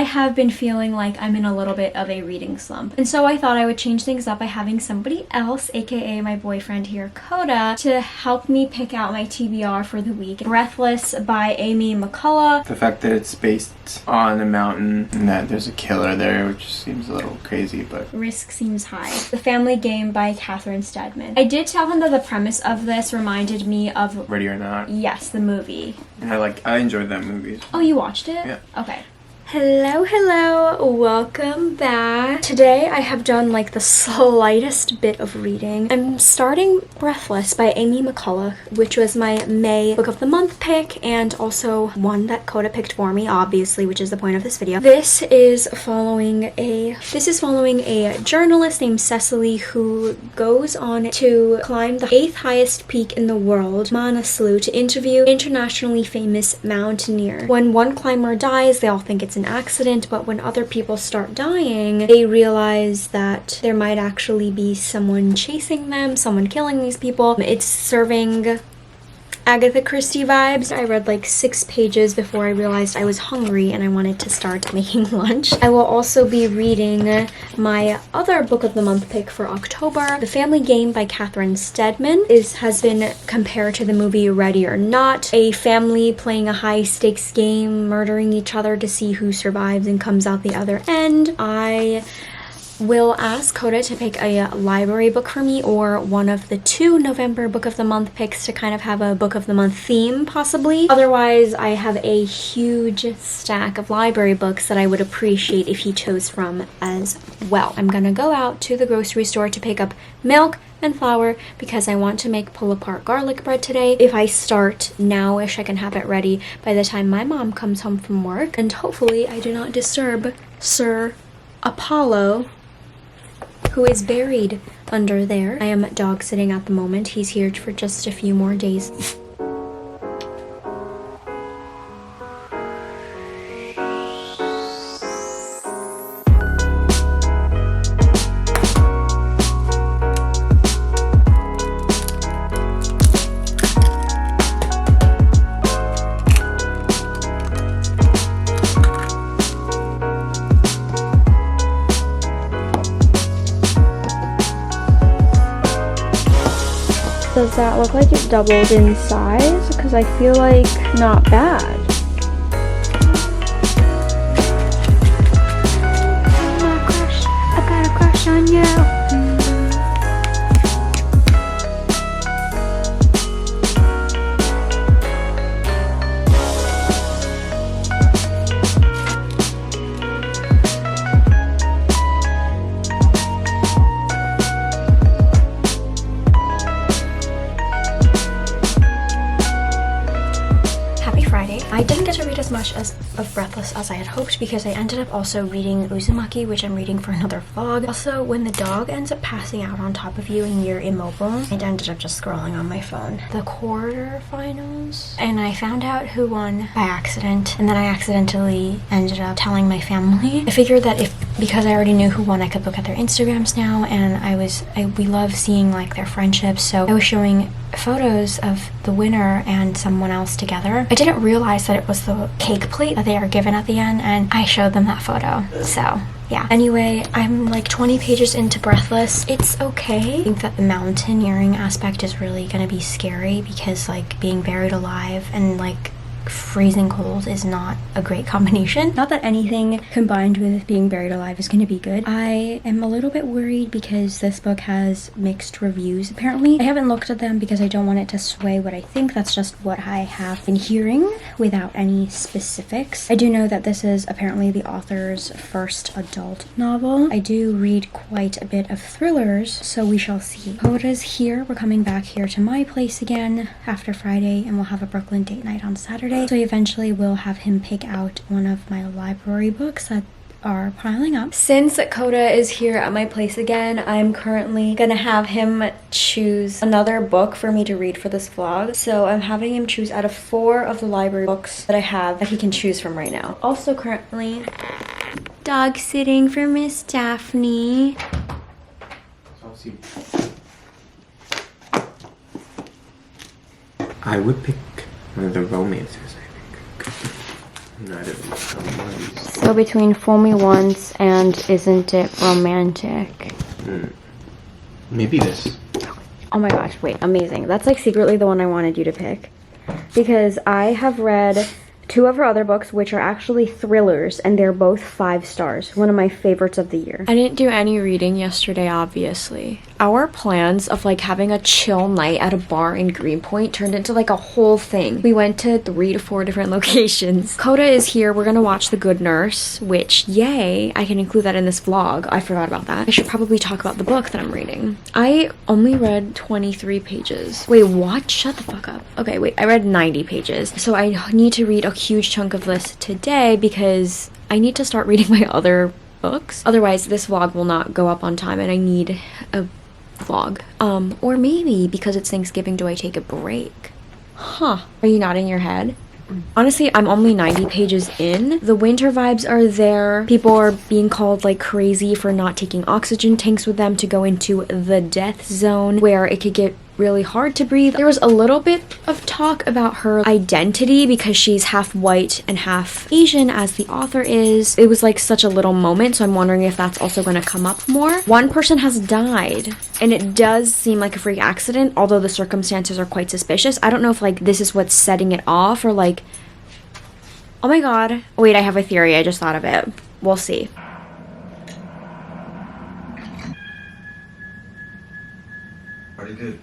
I have been feeling like I'm in a little bit of a reading slump. And so I thought I would change things up by having somebody else, aka my boyfriend here, Coda, to help me pick out my TBR for the week. Breathless by Amy McCullough. The fact that it's based on a mountain and that there's a killer there, which seems a little crazy, but... Risk seems high. The Family Game by Catherine Steadman. I did tell him that the premise of this reminded me of... Ready or Not? Yes, the movie. I enjoyed that movie. Oh, you watched it? Yeah. Okay. Hello, welcome back. Today I have done like the slightest bit of reading. I'm starting Breathless by Amy McCullough, which was my May book of the month pick and also one that Coda picked for me, obviously, which is the point of this video. This is following a journalist named Cecily who goes on to climb the 8th highest peak in the world, Manaslu, to interview internationally famous mountaineer. When one climber dies, they all think it's an accident, but when other people start dying, they realize that there might actually be someone chasing them, someone killing these people. It's serving Agatha Christie vibes. I read like 6 pages before I realized I was hungry and I wanted to start making lunch. I will also be reading my other book of the month pick for October, The Family Game by Catherine Steadman. Has been compared to the movie Ready or Not, a family playing a high-stakes game, murdering each other to see who survives and comes out the other end. I will ask Coda to pick a library book for me or one of the 2 November book of the month picks to kind of have a book of the month theme, possibly. Otherwise, I have a huge stack of library books that I would appreciate if he chose from as well. I'm gonna go out to the grocery store to pick up milk and flour because I want to make pull-apart garlic bread today. If I start now-ish, I can have it ready by the time my mom comes home from work, and hopefully I do not disturb Sir Apollo, who is buried under there. I am dog sitting at the moment. He's here for just a few more days. Does that look like it doubled in size? Because I feel like not bad. I got a crush on you. I didn't get to read as much of Breathless as I had hoped because I ended up also reading Uzumaki, which I'm reading for another vlog. Also, when the dog ends up passing out on top of you and you're immobile, I ended up just scrolling on my phone. The quarterfinals, and I found out who won by accident, and then I accidentally ended up telling my family. I figured that because I already knew who won, I could look at their Instagrams now, and we love seeing like their friendships, so I was showing photos of the winner and someone else together. I didn't realize that it was the cake plate that they are given at the end, and I showed them that photo. So yeah. Anyway, I'm like 20 pages into Breathless. It's okay. I think that the mountaineering aspect is really gonna be scary because like being buried alive and like freezing cold is not a great combination. Not that anything combined with being buried alive is going to be good. I am a little bit worried because this book has mixed reviews apparently. I haven't looked at them because I don't want it to sway what I think. That's just what I have been hearing without any specifics. I do know that this is apparently the author's first adult novel. I do read quite a bit of thrillers, so we shall see. Coda's here. We're coming back here to my place again after Friday, and we'll have a Brooklyn date night on Saturday. So I eventually will have him pick out one of my library books that are piling up. Since Coda is here at my place again, I'm currently gonna have him choose another book for me to read for this vlog. So I'm having him choose out of 4 of the library books that I have that he can choose from right now. Also currently dog sitting for Miss Daphne. I would pick one of the romances, I think. Not every one of these. So between Fool Me Once and Isn't It Romantic? Maybe this. Oh my gosh, wait, amazing. That's like secretly the one I wanted you to pick. Because I have read 2 of her other books, which are actually thrillers, and they're both 5 stars. One of my favorites of the year. I didn't do any reading yesterday, obviously. Our plans of like having a chill night at a bar in Greenpoint turned into like a whole thing. We went to 3 to 4 different locations. Coda is here. We're gonna watch The Good Nurse, which, yay, I can include that in this vlog. I forgot about that. I should probably talk about the book that I'm reading. I only read 23 pages. Wait, what? Shut the fuck up. Okay, wait, I read 90 pages. So I need to read a huge chunk of this today because I need to start reading my other books. Otherwise, this vlog will not go up on time and I need a vlog. Or maybe because it's Thanksgiving, do I take a break? Huh. Are you nodding your head? Honestly, I'm only 90 pages in. The winter vibes are there. People are being called like crazy for not taking oxygen tanks with them to go into the death zone where it could get really hard to breathe. There was a little bit of talk about her identity because she's half white and half Asian, as the author is. It was like such a little moment, so I'm wondering if that's also going to come up more. One person has died, and it does seem like a freak accident, although the circumstances are quite suspicious. I don't know if like this is what's setting it off or like... Oh my god. Wait, I have a theory. I just thought of it. We'll see. Pretty good.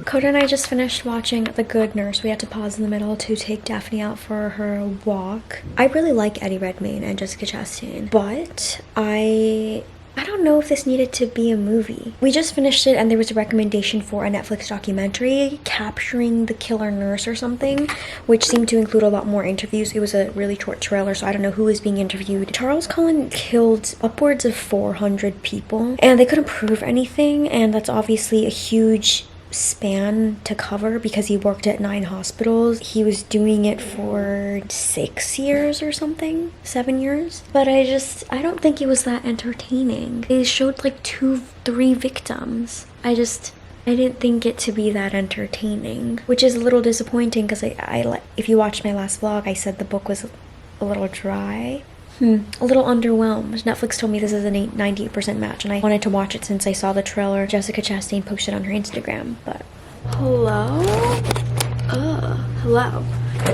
Coda and I just finished watching The Good Nurse. We had to pause in the middle to take Daphne out for her walk. I really like Eddie Redmayne and Jessica Chastain, but I don't know if this needed to be a movie. We just finished it and there was a recommendation for a Netflix documentary capturing the killer nurse or something, which seemed to include a lot more interviews. It was a really short trailer, so I don't know who was being interviewed. Charles Cullen killed upwards of 400 people and they couldn't prove anything, and that's obviously a huge span to cover because he worked at 9 hospitals. He was doing it for 6 years or something, 7 years. But I don't think it was that entertaining. They showed like 2-3 victims. I didn't think it to be that entertaining, which is a little disappointing because if you watched my last vlog, I said the book was a little dry. A little underwhelmed. Netflix told me this is a 98% match, and I wanted to watch it since I saw the trailer Jessica Chastain posted on her Instagram, but... Hello? Hello.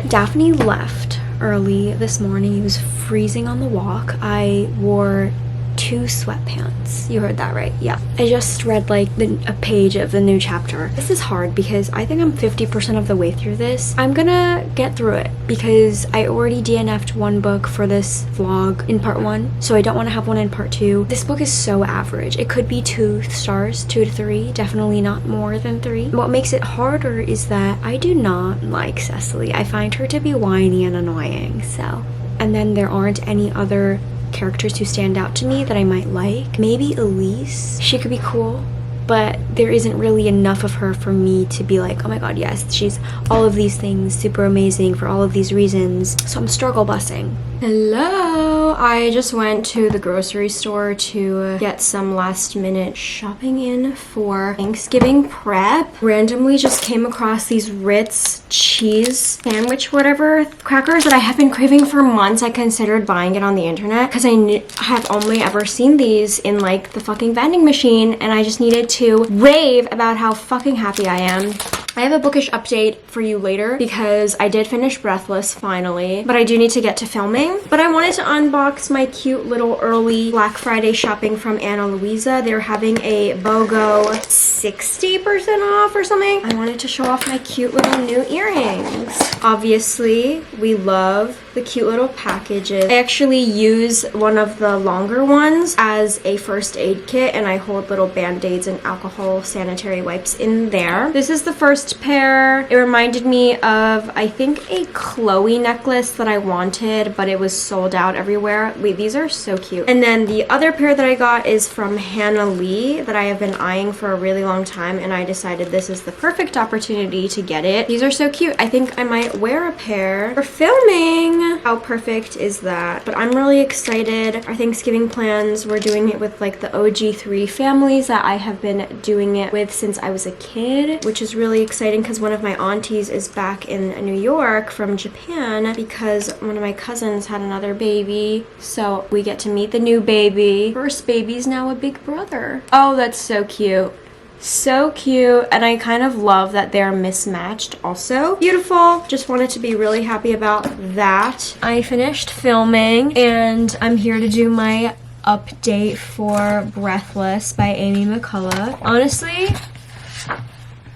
Daphne left early this morning. It was freezing on the walk. I wore 2 sweatpants. You heard that right. Yeah. I just read like a page of the new chapter. This is hard because I think I'm 50% of the way through this. I'm gonna get through it because I already DNF'd 1 book for this vlog in part 1, so I don't want to have one in part 2. This book is so average. It could be 2 stars, 2 to 3, definitely not more than 3. What makes it harder is that I do not like Cecily. I find her to be whiny and annoying, so. And then there aren't any other characters who stand out to me that I might like. Maybe Elise. She could be cool, but there isn't really enough of her for me to be like, oh my god, yes, she's all of these things, super amazing for all of these reasons. So I'm struggle busing. Hello! I just went to the grocery store to get some last minute shopping in for Thanksgiving prep. Randomly just came across these Ritz cheese sandwich whatever crackers that I have been craving for months. I considered buying it on the internet because I have only ever seen these in like the fucking vending machine, and I just needed to rave about how fucking happy I am. I have a bookish update for you later because I did finish Breathless finally, but I do need to get to filming. But I wanted to unbox my cute little early Black Friday shopping from Ana Luisa. They're having a BOGO 60% off or something. I wanted to show off my cute little new earrings. Obviously, we love the cute little packages. I actually use one of the longer ones as a first aid kit, and I hold little band-aids and alcohol sanitary wipes in there. This is the first pair. It reminded me of, I think, a Chloe necklace that I wanted, but it was sold out everywhere. Wait, these are so cute. And then the other pair that I got is from Hannah Lee that I have been eyeing for a really long long time, and I decided this is the perfect opportunity to get it. These are so cute. I think I might wear a pair for filming. How perfect is that? But I'm really excited. Our Thanksgiving plans, we're doing it with like the OG3 families that I have been doing it with since I was a kid, which is really exciting because one of my aunties is back in New York from Japan because one of my cousins had another baby. So we get to meet the new baby. First baby's now a big brother. Oh, that's so cute. So cute, and I kind of love that they're mismatched also. Beautiful. Just wanted to be really happy about that. I finished filming and I'm here to do my update for Breathless by Amy McCullough. Honestly,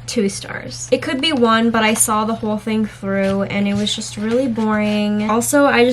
2 stars. It could be 1, but I saw the whole thing through and it was just really boring. Also, I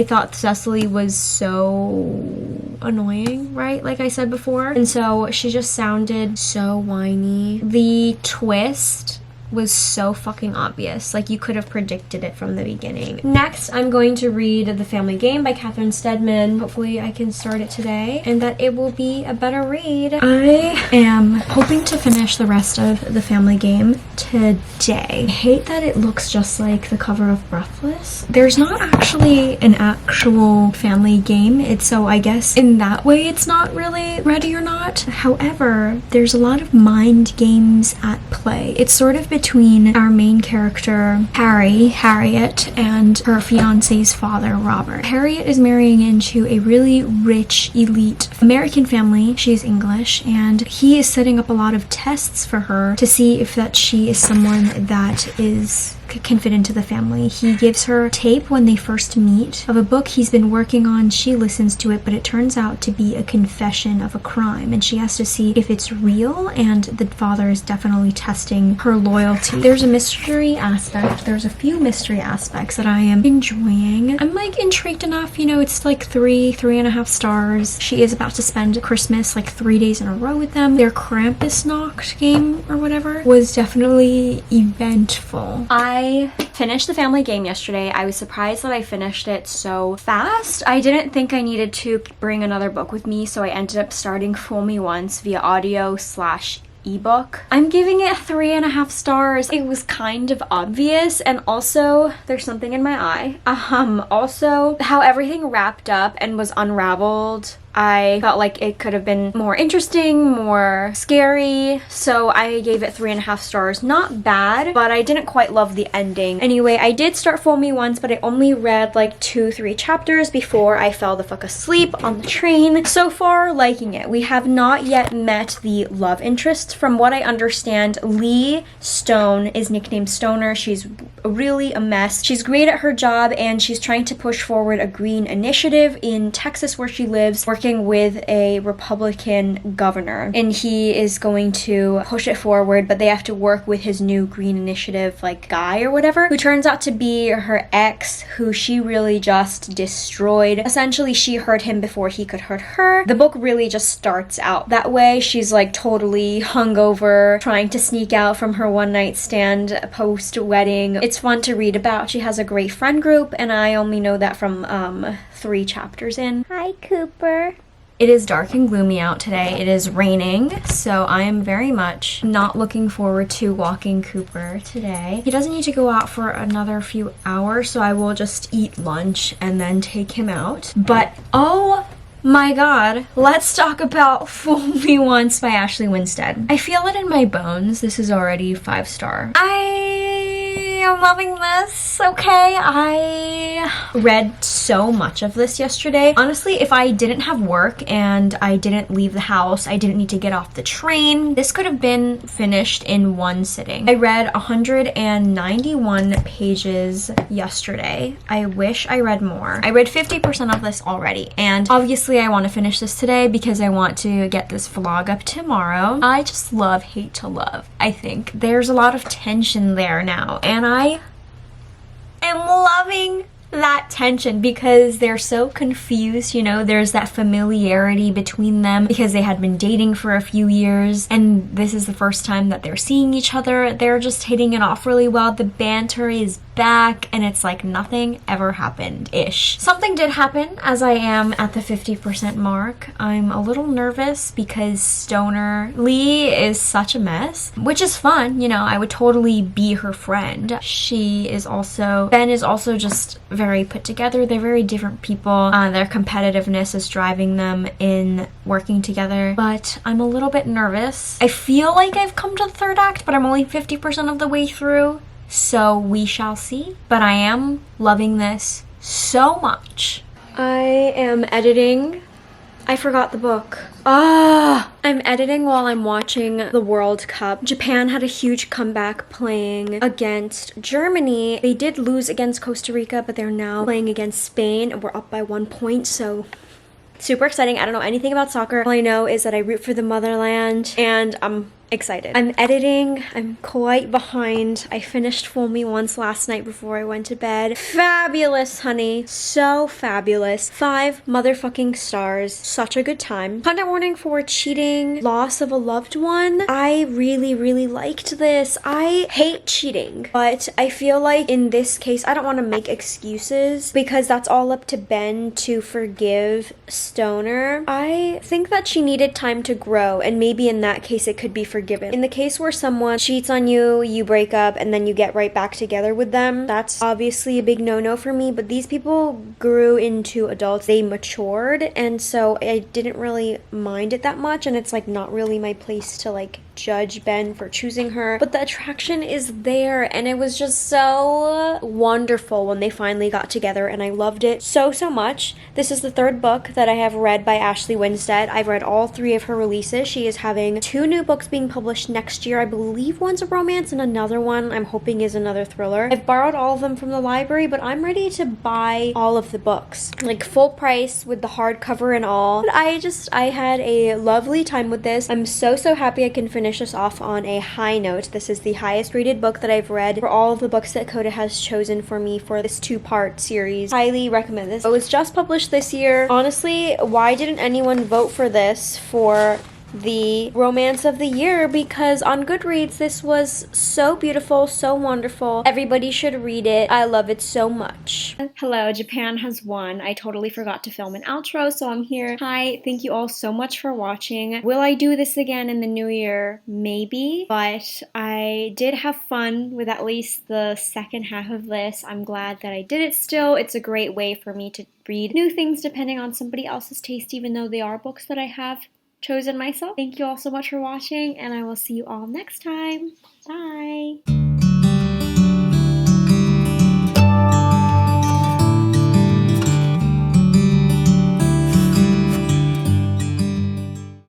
thought Cecily was so annoying, right? Like I said before. And so she just sounded so whiny. The twist was so fucking obvious. Like you could have predicted it from the beginning. Next, I'm going to read The Family Game by Catherine Steadman. Hopefully I can start it today and that it will be a better read. I am hoping to finish the rest of The Family Game today. I hate that it looks just like the cover of Breathless. There's not actually an actual family game. So I guess in that way it's not really Ready or Not. However, there's a lot of mind games at play. It's sort of between our main character, Harriet, and her fiance's father, Robert. Harriet is marrying into a really rich, elite American family. She's English, and he is setting up a lot of tests for her to see if that she is someone that can fit into the family. He gives her tape when they first meet of a book he's been working on. She listens to it, but it turns out to be a confession of a crime, and she has to see if it's real, and the father is definitely testing her loyalty. There's a mystery aspect. There's a few mystery aspects that I am enjoying. I'm like intrigued enough, you know, it's like 3.5 stars. She is about to spend Christmas like 3 days in a row with them. Their Krampusnacht game or whatever was definitely eventful. I finished The Family Game yesterday. I was surprised that I finished it so fast. I didn't think I needed to bring another book with me, so I ended up starting Fool Me Once via audio/ebook. I'm giving it 3.5 stars. It was kind of obvious, and also there's something in my eye. Also how everything wrapped up and was unraveled. I felt like it could have been more interesting, more scary, so I gave it 3.5 stars. Not bad, but I didn't quite love the ending. Anyway, I did start Fool Me Once, but I only read like 2-3 chapters before I fell the fuck asleep on the train. So far, liking it. We have not yet met the love interest. From what I understand, Lee Stone is nicknamed Stoner. She's really a mess. She's great at her job, and she's trying to push forward a green initiative in Texas where she lives, working with a Republican governor, and he is going to push it forward, but they have to work with his new green initiative like guy or whatever, who turns out to be her ex, who she really just destroyed. Essentially, she hurt him before he could hurt her. The book really just starts out that way. She's like totally hungover, trying to sneak out from her one night stand post-wedding. It's fun to read about. She has a great friend group, and I only know that from 3 chapters in. Hi, Cooper. It is dark and gloomy out today. It is raining, so I am very much not looking forward to walking Cooper today. He doesn't need to go out for another few hours, so I will just eat lunch and then take him out. But oh my god, let's talk about Fool Me Once by Ashley Winstead. I feel it in my bones. This is already 5-star. I'm loving this, okay? I read so much of this yesterday. Honestly, if I didn't have work and I didn't leave the house, I didn't need to get off the train, this could have been finished in one sitting. I read 191 pages yesterday. I wish I read more. I read 50% of this already, and obviously I want to finish this today because I want to get this vlog up tomorrow. I just love Hate to Love. I think there's a lot of tension there now, and I am loving that tension because they're so confused, you know, there's that familiarity between them because they had been dating for a few years and this is the first time that they're seeing each other. They're just hitting it off really well. The banter is back and it's like nothing ever happened-ish. Something did happen as I am at the 50% mark. I'm a little nervous because Stoner Lee is such a mess, which is fun, you know, I would totally be her friend. Ben is also just very put together. They're very different people. Their competitiveness is driving them in working together, but I'm a little bit nervous. I feel like I've come to the third act, but I'm only 50% of the way through, so we shall see. But I am loving this so much. I am editing. I forgot the book. I'm editing while I'm watching the World Cup. Japan had a huge comeback playing against Germany. They did lose against Costa Rica, but they're now playing against Spain and we're up by 1 point, so super exciting. I don't know anything about soccer. All I know is that I root for the motherland and I'm excited. I'm editing. I'm quite behind. I finished Fool Me Once last night before I went to bed. Fabulous, honey. So fabulous. 5 motherfucking stars. Such a good time. Content warning for cheating, loss of a loved one. I really, really liked this. I hate cheating, but I feel like in this case, I don't want to make excuses because that's all up to Ben to forgive Stoner. I think that she needed time to grow, and maybe in that case, it could be forgiven. In the case where someone cheats on you, you break up, and then you get right back together with them, that's obviously a big no-no for me, but these people grew into adults. They matured, and so I didn't really mind it that much, and it's like not really my place to like judge Ben for choosing her, but the attraction is there, and it was just so wonderful when they finally got together, and I loved it so much. This is the 3rd book that I have read by Ashley Winstead. I've read all 3 of her releases. She is having 2 new books being published next year. I believe one's a romance and another one I'm hoping is another thriller. I've borrowed all of them from the library, but I'm ready to buy all of the books, like full price with the hardcover and all. But I had a lovely time with this. I'm so happy I can finish this off on a high note. This is the highest rated book that I've read for all of the books that Coda has chosen for me for this 2-part series. Highly recommend this. It was just published this year. Honestly, why didn't anyone vote for this for the romance of the year? Because on Goodreads this was so beautiful, so wonderful. Everybody should read it. I love it so much. Hello, Japan has won. I totally forgot to film an outro, so I'm here. Hi, thank you all so much for watching. Will I do this again in the new year? Maybe, but I did have fun with at least the second half of this. I'm glad that I did it still. It's a great way for me to read new things depending on somebody else's taste, even though they are books that I have chosen myself. Thank you all so much for watching, and I will see you all next time. Bye!